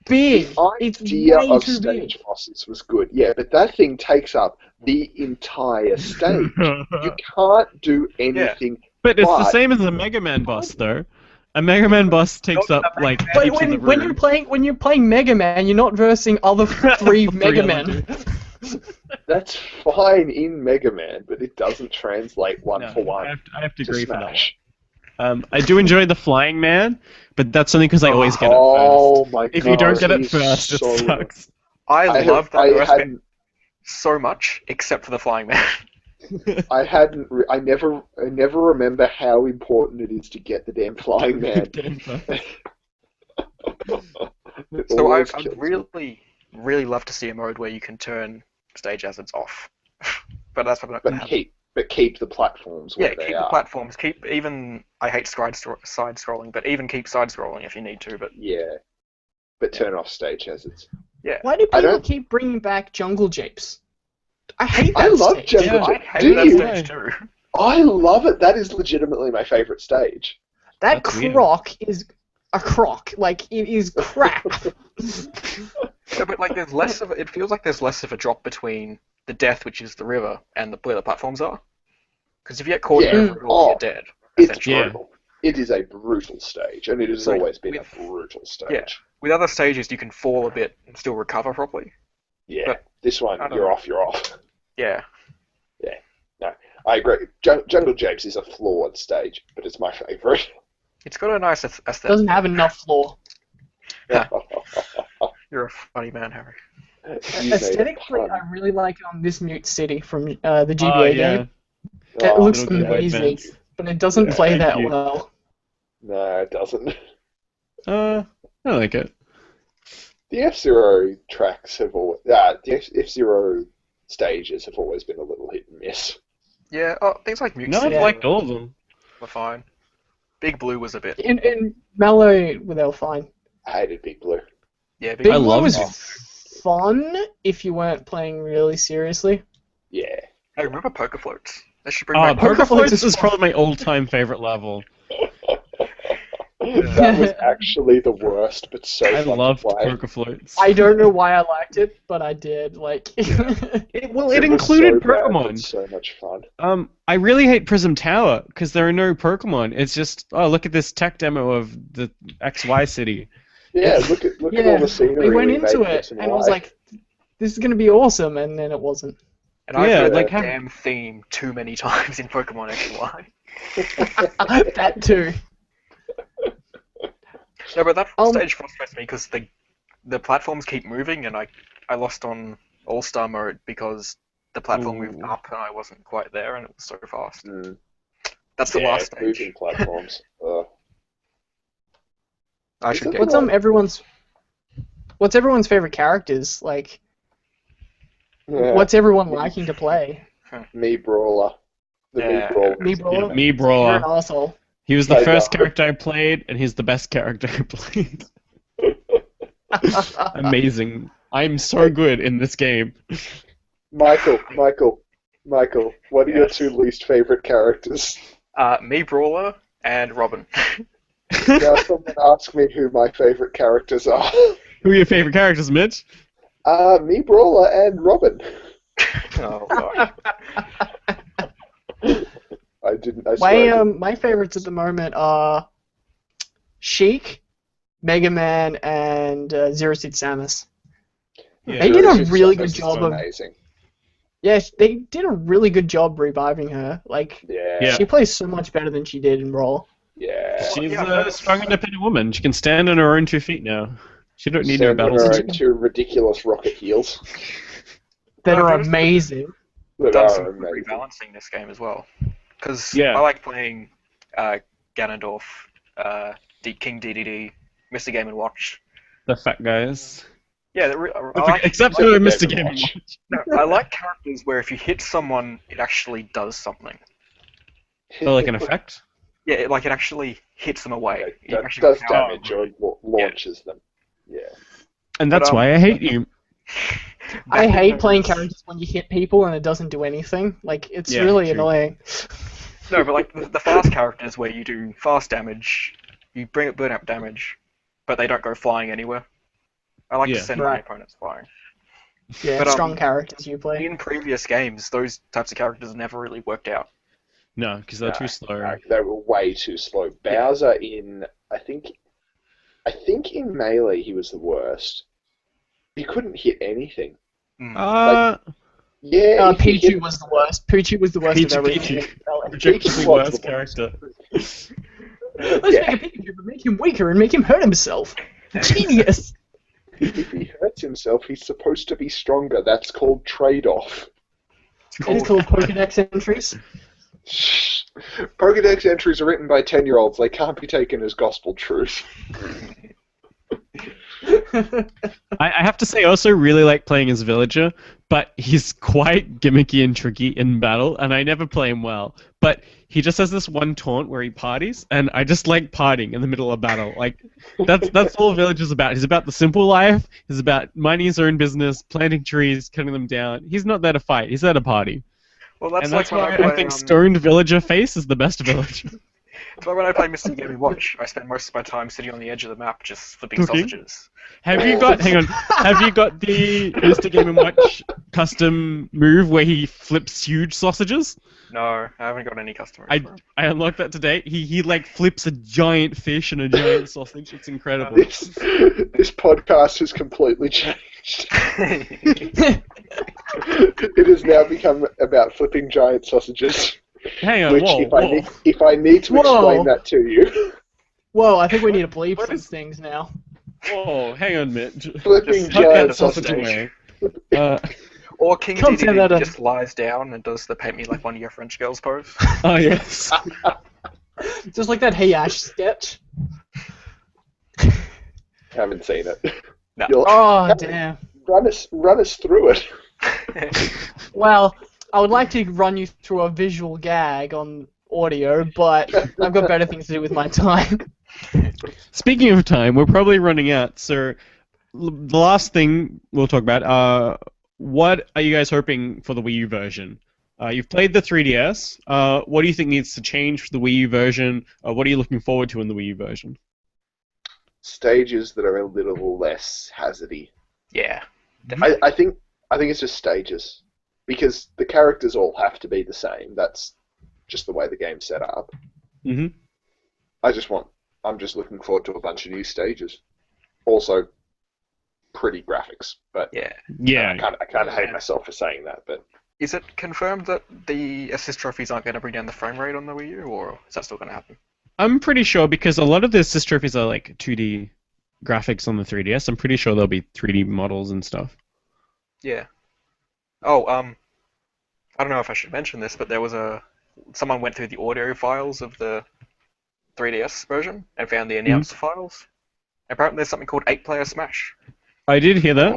big. The It's idea way of too stage big. bosses was good, yeah, but that thing takes up the entire stage. You can't do anything. But it's the But- same as a Mega Man boss, though. A Mega Man boss takes up like But heaps of the when room. you're playing Mega Man, you're not versing other three Mega other Men. That's fine in Mega Man, but it doesn't translate one No, for one I have to to agree for that one. Smash. I do enjoy the Flying Man, but that's only because I always get it Oh first. my god! If you don't get it he's first, it so sucks. I love that I Earth bit hadn't, so much, except for the flying man. I never remember how important it is to get the damn flying man. Get him first. It So always I'd kills me. really, really love to see a mode where you can turn stage hazards off. But that's probably not going to happen. keep the platforms where Yeah, they keep are. the platforms. Keep even. I hate side scrolling, but even keep side scrolling if you need to. But Yeah, but turn off stage hazards. Yeah. Why do I people don't- keep bringing back jungle japes? I hate that I love stage. jungle Yeah, I Jape. hate Do that you? stage too. I love it. That is legitimately my favorite stage. That That's weird. croc is a croc. Like, it is crap. No, but like, there's less of it feels like there's less of a drop between the death, which is the river, and where the platforms are. Because if you get caught Yeah. in the river, you're dead. It's Essentially. Yeah. brutal. It is a brutal stage, and it has So, always been a with- brutal stage. yeah. With other stages, you can fall a bit and still recover properly. Yeah, But- this one, I don't you're know. off, you're off. Yeah. I agree. Jungle Japes is a flawed stage, but it's my favourite. It's got a nice aesthetic. Doesn't have enough floor. You're a funny man, Harry. You made a Aesthetically, pun. I really like it on this Mute City from the Oh, GBA yeah. game. It Oh, looks Little Game Boy amazing, Advance. but it doesn't Yeah, play thank that you. well. No, it doesn't. I like it. The F-Zero tracks have always... the F-Zero stages have always been a little hit and miss. Yeah, things like Mute No, City I've liked all of them. were fine. Big Blue was a bit. In Mellow, they were fine. I hated Big Blue. Yeah, Big I Blue loved was it. fun if you weren't playing really seriously. Yeah. Hey, remember Poker Floats? They should bring Oh, back Poker Poker Floats Floats is is probably my all-time favorite level. That was actually the worst, but so I fun loved to play. Poker Floats. I don't know why I liked it, but I did. Like, It was included so bad, but Pokemon. so much fun. I really hate Prism Tower because there are no Pokemon. It's just, oh, look at this tech demo of the XY city. Yeah, look at all yeah, the scenery we went made into for it X and I was Y. like, "This is gonna be awesome," and then it wasn't. And I've Yeah, heard like that have- damn theme too many times in Pokemon XY. That too. No, but that Um, stage frustrates me because the platforms keep moving, and I lost on All-Star mode because the platform moved Ooh. up and I wasn't quite there, and it was so fast. Mm. That's the Yeah, last stage. moving platforms. I Is should it get What's everyone's favorite characters? Like, Yeah, what's everyone liking to play? Me Brawler. The Yeah. Me Brawler. Me Brawler. Me You're an Brawler. asshole. He was the I first know. character I played, and he's the best character I played. Amazing. I'm so good in this game. Michael, what are your Yes. two least favorite characters? Me Brawler and Robin. Now someone ask me who my favorite characters are. Who are your favorite characters, Mitch? Me Brawler and Robin. Oh god. I swear. My favorites at the moment are Sheik, Mega Man, and Zero Suit Samus. Yeah. They did a Zero Suit really Samus good is job of. amazing. Yes, they did a really good job reviving her. Like, Yeah. Yeah. she plays so much better than she did in Brawl. Yeah. She's yeah, a that's- strong, independent woman. She can stand on her own 2 feet now. She don't need no Stand on battles. her own two ridiculous rocket heels. That No, are those- amazing. That Done are some good amazing. rebalancing this game as well. Because Yeah. I like playing Ganondorf, King DDD, Mr. Game & Watch. The fat guys. Yeah, I like, Except I for like Mr. Game Game & Watch. Watch. no, I like characters where if you hit someone, it actually does something. Oh, like an effect? Yeah, it actually hits them away. It That actually does power damage them. or launches them. Yeah. And that's But, why I hate you. I Back hate in playing those- characters when you hit people and it doesn't do anything. Like, it's Yeah, really true. annoying. No, but like the fast characters where you do fast damage, you bring up burn up damage, but they don't go flying anywhere. I like Yeah. to send my Right. opponents flying. Yeah, But, strong characters you play. In previous games, those types of characters never really worked out. No, because they're No, too slow. No, they were way too slow. Bowser in, I think in Melee he was the worst. He couldn't hit anything. Yeah, if he Pichu hit- was the worst. Pichu was the worst of everything. Objectively was worst the character. Let's Yeah. make a Pikachu, but make him weaker and make him hurt himself. Genius! If he hurts himself, he's supposed to be stronger. That's called trade-off. It's called Pokedex entries. Shh. Pokedex entries are written by 10-year-olds. They can't be taken as gospel truth. I have to say, I also really like playing as Villager but he's quite gimmicky and tricky in battle, and I never play him well. But he just has this one taunt where he parties, and I just like partying in the middle of battle. Like, that's all Village is about. He's about the simple life. He's about minding his own business, planting trees, cutting them down. He's not there to fight. He's there to party. Well, that's And like that's when why I play, I think Stoned Villager Face is the best villager. it's like when I play Mr. Game & Watch. I spend most of my time sitting on the edge of the map just flipping Cooking? sausages. Have you got? Hang on. Have you got the Mr. Game & Watch custom move where he flips huge sausages? No, I haven't got any customers. I unlocked that today. He like flips a giant fish and a giant sausage. It's incredible. This podcast has completely changed. It has now become about flipping giant sausages. Hang on. Which, Whoa. if I need to explain that to you, Whoa, I think we need to bleep some things now. Whoa. Hang on, Mitch. flipping Just Tuck giant that sausage sausages. away. Or King Can't say that DDD on- just lies down and does the paint me like one of your French girls pose. Oh yes. Just like that Hey Ash sketch. Haven't seen it. No. Oh, damn. Run us through it. Well, I would like to run you through a visual gag on audio, but I've got better things to do with my time. Speaking of time, we're probably running out. So the last thing we'll talk about. What are you guys hoping for the Wii U version? You've played the 3DS. What do you think needs to change for the Wii U version? What are you looking forward to in the Wii U version? Stages that are a little less hazardy. Yeah. I think it's just stages, because the characters all have to be the same. That's just the way the game's set up. Mm-hmm. I'm just looking forward to a bunch of new stages. Also, pretty graphics, but Yeah. Yeah. I kind of hate myself for saying that, but Is it confirmed that the assist trophies aren't going to bring down the frame rate on the Wii U, or is that still going to happen? I'm pretty sure because a lot of the assist trophies are like 2D graphics on the 3DS. I'm pretty sure there'll be 3D models and stuff. Yeah. Oh, I don't know if I should mention this, but there was someone went through the audio files of the 3DS version and found the announcer files. Apparently there's something called 8-player Smash. I did hear that.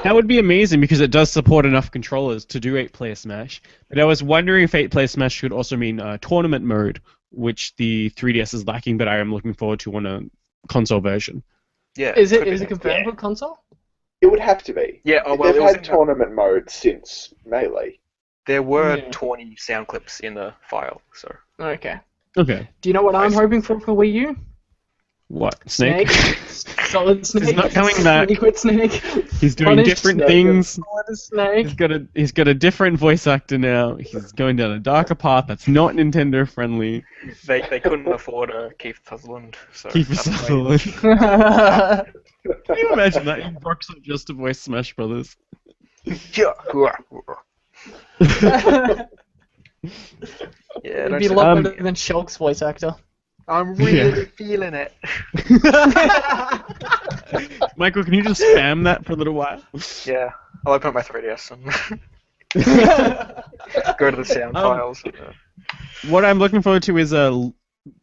That would be amazing because it does support enough controllers to do 8-player Smash. But I was wondering if 8-player Smash could also mean tournament mode, which the 3DS is lacking, but I am looking forward to on a console version. Yeah. Is could it be. confirmed for console? it would have to be. Yeah, oh, well, They've it was had in the- tournament mode since Melee. There were Yeah. 20 sound clips in the file, so... Okay. Okay. Do you know what I'm hoping for Wii U? What? Snake? Solid Snake. not coming back. Liquid Snake. He's doing Punished different Snake. things. Solid Snake. He's got a different voice actor now. He's going down a darker path that's not Nintendo friendly. They couldn't afford Keith Sutherland, so... Kiefer that's why- Sutherland. Can you imagine that? He rocks up just to voice Smash Brothers. Yeah. Yeah, It'd don't be a say lot that. better than Shulk's voice actor. I'm really feeling it. Michael, can you just spam that for a little while? Yeah, I'll open up my 3DS and go to the sound files. What I'm looking forward to is a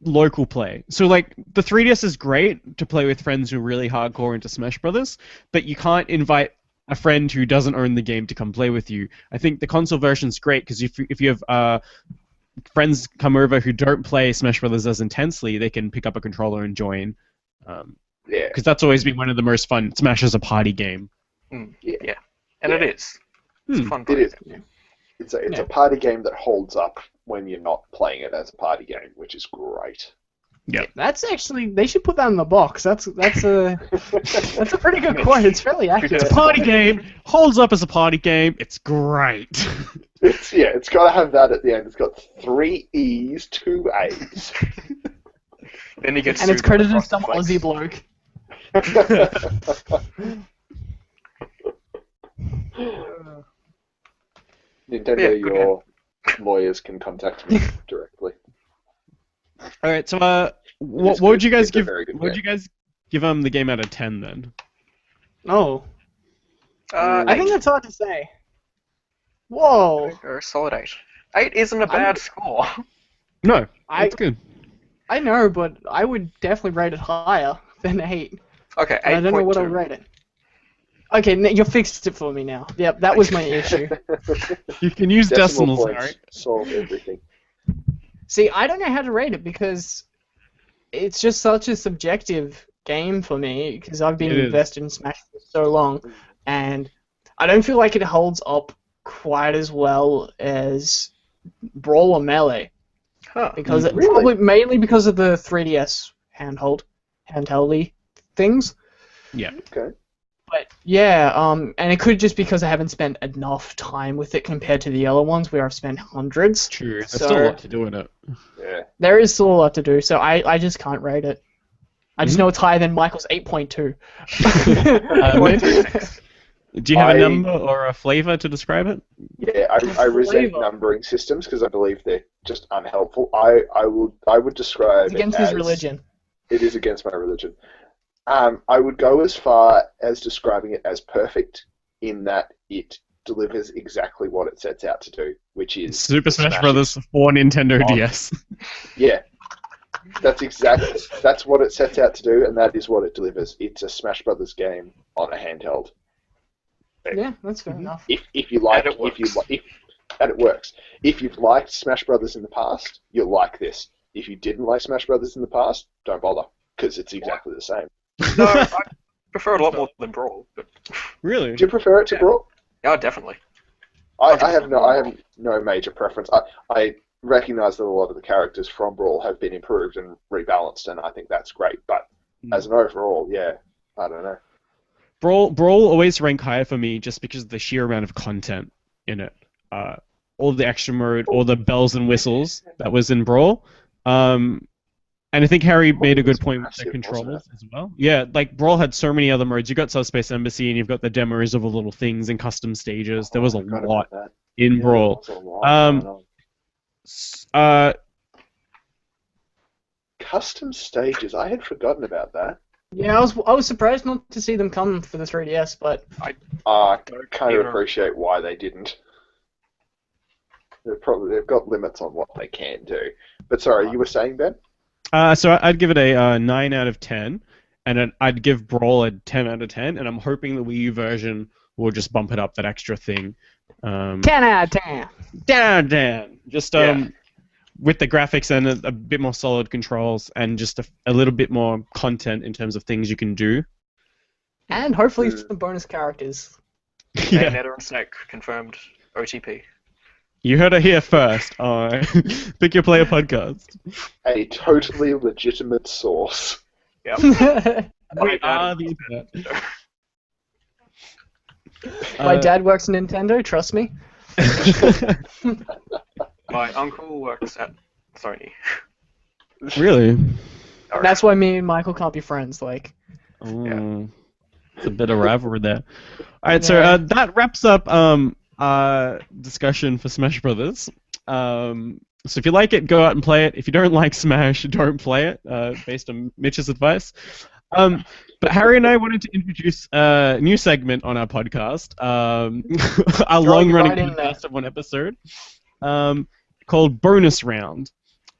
local play. So, like, the 3DS is great to play with friends who are really hardcore into Smash Brothers, but you can't invite a friend who doesn't own the game to come play with you. I think the console version's great because if you have friends come over who don't play Smash Brothers as intensely, they can pick up a controller and join. Yeah. Because that's always been one of the most fun. Smash is a party game. Yeah, and it is. It's a fun It party is. game. It's a party game that holds up when you're not playing it as a party game, which is great. That's actually, they should put that in the box. That's a that's a pretty good quote. It's fairly accurate. It's a party game. Holds up as a party game. It's great. It's got to have that at the end. It's got 3 E's, 2 A's. Then he gets And it's sued by credited to Frosted some Flakes. Aussie bloke. Nintendo, Yeah, good your lawyers can contact me directly. All right. So, what It's would good. you guys It's a give? very good What would you game. guys give the game out of 10 then? Oh, I think 8. that's hard to say. Whoa. Or a solid 8. 8 isn't a bad score. No, I- it's good. I know, but I would definitely rate it higher than 8. Okay, And I don't know what I'll 8.2. rate it. Okay, you fixed it for me now. Yep, that was my issue. You can use Decimal decimals, points Harry. solve everything. See, I don't know how to rate it because it's just such a subjective game for me because I've been It is. invested in Smash for so long, and I don't feel like it holds up quite as well as Brawl or Melee Huh. because Really? probably mainly because of the 3DS handheldy things. Yeah. Okay. But yeah, and it could just because I haven't spent enough time with it compared to the other ones where I've spent hundreds. True. There's So- still a lot to do in it. Yeah. There is still a lot to do, so I just can't rate it. I just know it's higher than Michael's 8.2. Do you have a I- number or a flavor to describe it? Yeah, I resent Flavor. numbering systems because I believe they're just unhelpful. I would describe It's against it his as, religion. It is against my religion. I would go as far as describing it as perfect in that it delivers exactly what it sets out to do, which is Super Smash smashing. Brothers for Nintendo Oh. DS. Yeah, that's what it sets out to do, and that is what it delivers. It's a Smash Brothers game on a handheld. Yeah, that's fair enough. If you like, And it and it works. If you've liked Smash Brothers in the past, you'll like this. If you didn't like Smash Brothers in the past, don't bother because it's exactly the same. No, I prefer it a lot more than Brawl. But Really? Do you prefer it to Yeah. Brawl? yeah, definitely. I have no major preference. I recognise that a lot of the characters from Brawl have been improved and rebalanced, and I think that's great. But as an overall, yeah, I don't know. Brawl always rank higher for me just because of the sheer amount of content in it. All the extra mode, all the bells and whistles that was in Brawl. And I think Harry made a good point with the massive, controls wasn't as well. Yeah, like Brawl had so many other modes. You got Subspace Embassy, and you've got the demos of the little things and custom stages. There was a I forgot lot about that. in Yeah, Brawl. there was a lot going on. Custom stages. I had forgotten about that. Yeah, I was surprised not to see them come for the 3DS, but I kind of appreciate why they didn't. They've got limits on what they can do. But sorry, you were saying, Ben? So I'd give it a 9 out of 10, and I'd give Brawl a 10 out of 10, and I'm hoping the Wii U version will just bump it up that extra thing. 10 out of 10. 10 out of 10. Just Yeah. with the graphics and a bit more solid controls, and just a little bit more content in terms of things you can do. And hopefully some bonus characters. Yeah. Bayonetta and Snake confirmed OTP. You heard it here first. Pick Your Player podcast. A totally legitimate source. Yep. We are the internet. My dad works in Nintendo, trust me. My uncle works at Sony. Really? And that's why me and Michael can't be friends. Like, Oh, it's a bit of rivalry there. All right, so Yeah. that wraps up discussion for Smash Brothers. So if you like it, go out and play it. If you don't like Smash, don't play it, based on Mitch's advice. But Harry and I wanted to introduce a new segment on our podcast, our long-running right in there. podcast of one episode, called Bonus Round.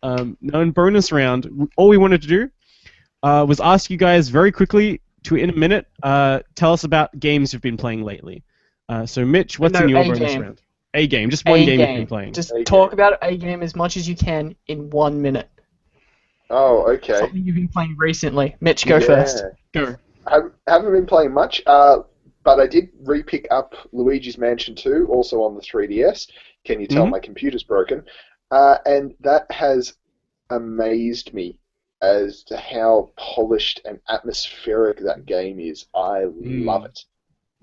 Now in Bonus Round, all we wanted to do was ask you guys very quickly to, in a minute, tell us about games you've been playing lately. So Mitch, what's in No, your a bonus game. round? A game, just one A game you've game. been playing. Just A talk game. about a game as much as you can in 1 minute. Oh, okay. Something you've been playing recently. Mitch, go Yeah. first. Go. I haven't been playing much, but I did re-pick up Luigi's Mansion 2, also on the 3DS. Can you tell Mhm. my computer's broken? And that has amazed me as to how polished and atmospheric that game is. I love it.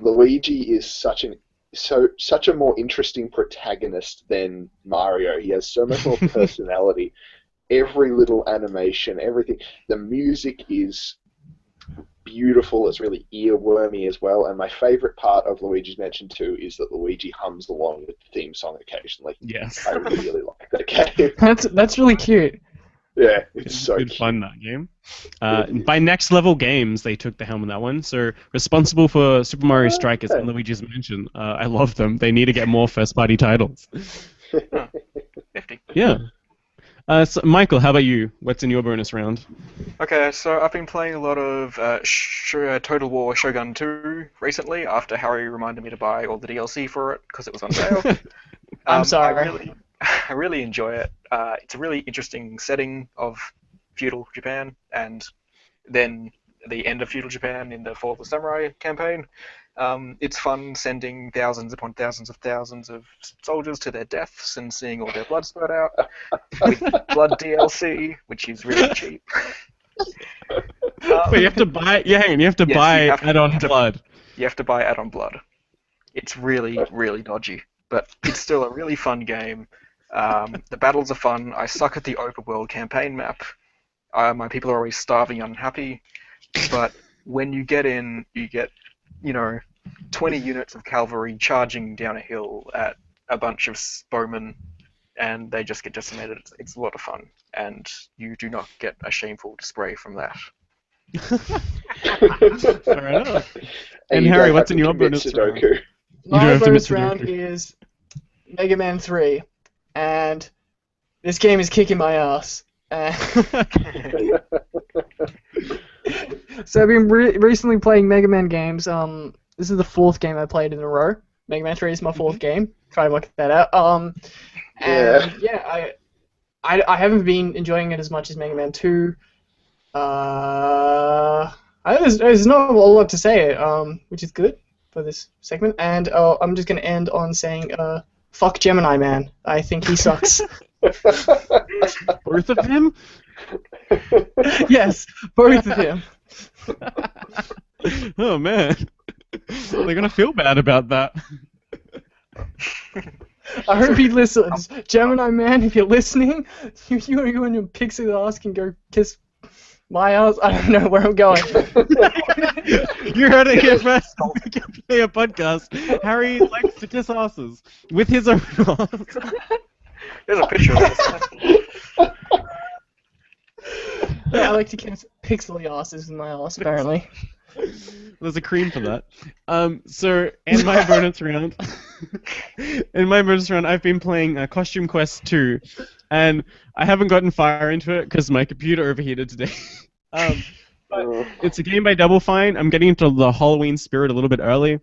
Luigi is such a more interesting protagonist than Mario. He has so much more personality. Every little animation, everything. The music is beautiful. It's really earwormy as well. And my favorite part of Luigi's Mansion 2 is that Luigi hums along with the theme song occasionally. Yes. I really like that game. That's really cute. Yeah, it's so good cute. fun, that game. It is. By Next Level Games, they took the helm on that one. So responsible for Super Mario Strikers Okay. and Luigi's Mansion. I love them. They need to get more first-party titles. 50. Yeah. So Michael, how about you? What's in your bonus round? Okay, so I've been playing a lot of Total War Shogun 2 recently after Harry reminded me to buy all the DLC for it because it was on sale. I'm sorry. I really enjoy it. It's a really interesting setting of feudal Japan and then the end of feudal Japan in the Fall of the Samurai campaign. It's fun sending thousands upon thousands of soldiers to their deaths and seeing all their blood spurt out with blood DLC, which is really cheap. But you have to buy. Yeah, hang on. You have to Yes, buy you have to- add-on blood. You have to buy add-on blood. It's really, really dodgy, but it's still a really fun game. The battles are fun. I suck at the open world campaign map. My people are always starving, unhappy. But when you get in, you get, 20 units of cavalry charging down a hill at a bunch of bowmen, and they just get decimated. It's a lot of fun, and you do not get a shameful spray from that. Fair enough. And you Harry, don't what's have in to your commit bonus Sudoku. round? My have to bonus admit round Sudoku. is Mega Man 3, and this game is kicking my ass. So I've been recently playing Mega Man games. This is the 4th game I played in a row. Mega Man 3 is my 4th game. Try and work that out. And yeah, I haven't been enjoying it as much as Mega Man 2. There's not a lot to say, which is good for this segment. And I'm just gonna end on saying, fuck Gemini Man. I think he sucks. Both of them? Yes, both of him. Oh man, they're gonna feel bad about that. I hope he listens. Gemini Man, if you're listening, you and your pixie ass can go kiss my ass. I don't know where I'm going. You heard it here first. We can play a podcast. Harry likes to kiss asses with his own ass. There's a picture of this. Yeah, I like to kiss pixely asses in my ass, apparently. There's a cream for that. So in my bonus round, I've been playing Costume Quest 2, and I haven't gotten far into it because my computer overheated today. But it's a game by Double Fine. I'm getting into the Halloween spirit a little bit early.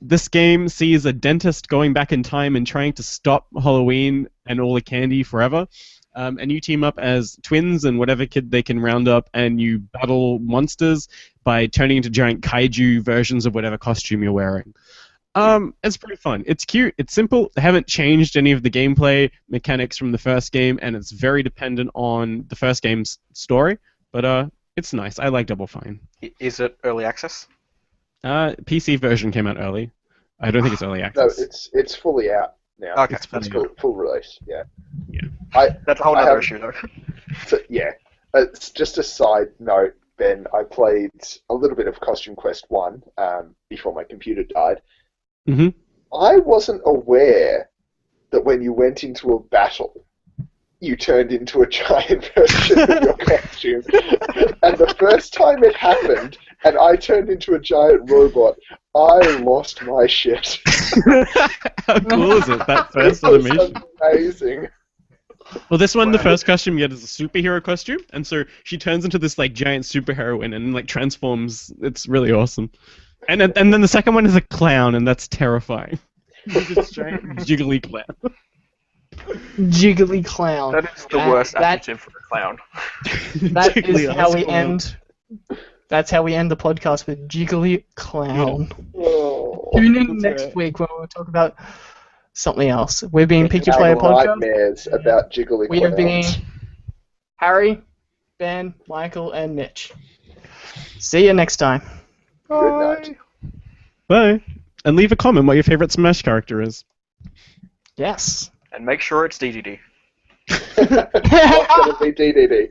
This game sees a dentist going back in time and trying to stop Halloween and all the candy forever. And you team up as twins and whatever kid they can round up, and you battle monsters by turning into giant kaiju versions of whatever costume you're wearing. It's pretty fun. It's cute. It's simple. They haven't changed any of the gameplay mechanics from the first game, and it's very dependent on the first game's story. But it's nice. I like Double Fine. Is it early access? PC version came out early. I don't think it's early No, access. it's fully out now. Okay, It's that's fully cool. Full release, yeah. Yeah. That's a whole I other have- issue, though. So, yeah. It's just a side note, Ben. I played a little bit of Costume Quest 1 before my computer died. Mhm. I wasn't aware that when you went into a battle, you turned into a giant version of your costume. And the first time it happened, and I turned into a giant robot, I lost my shit. How cool is it? That first It was animation. amazing. Well, this one, the Wow. first costume you get is a superhero costume, and so she turns into this like giant superheroine and like transforms. It's really awesome. And then the second one is a clown, and that's terrifying. This giant jiggly clown. Jiggly clown. That is the worst that- adjective for a clown. That Jiggly is how ass we clown. end. That's how we end the podcast with Jiggly Clown. Oh. Tune in That's next right. week when we'll talk about something else. We've been Picture Our Player Podcast. nightmares about jiggly We have been clowns. Harry, Ben, Michael, and Mitch. See you next time. Good night. Bye. And leave a comment what your favorite Smash character is. Yes. And make sure it's DDD. It's not going to be DDD.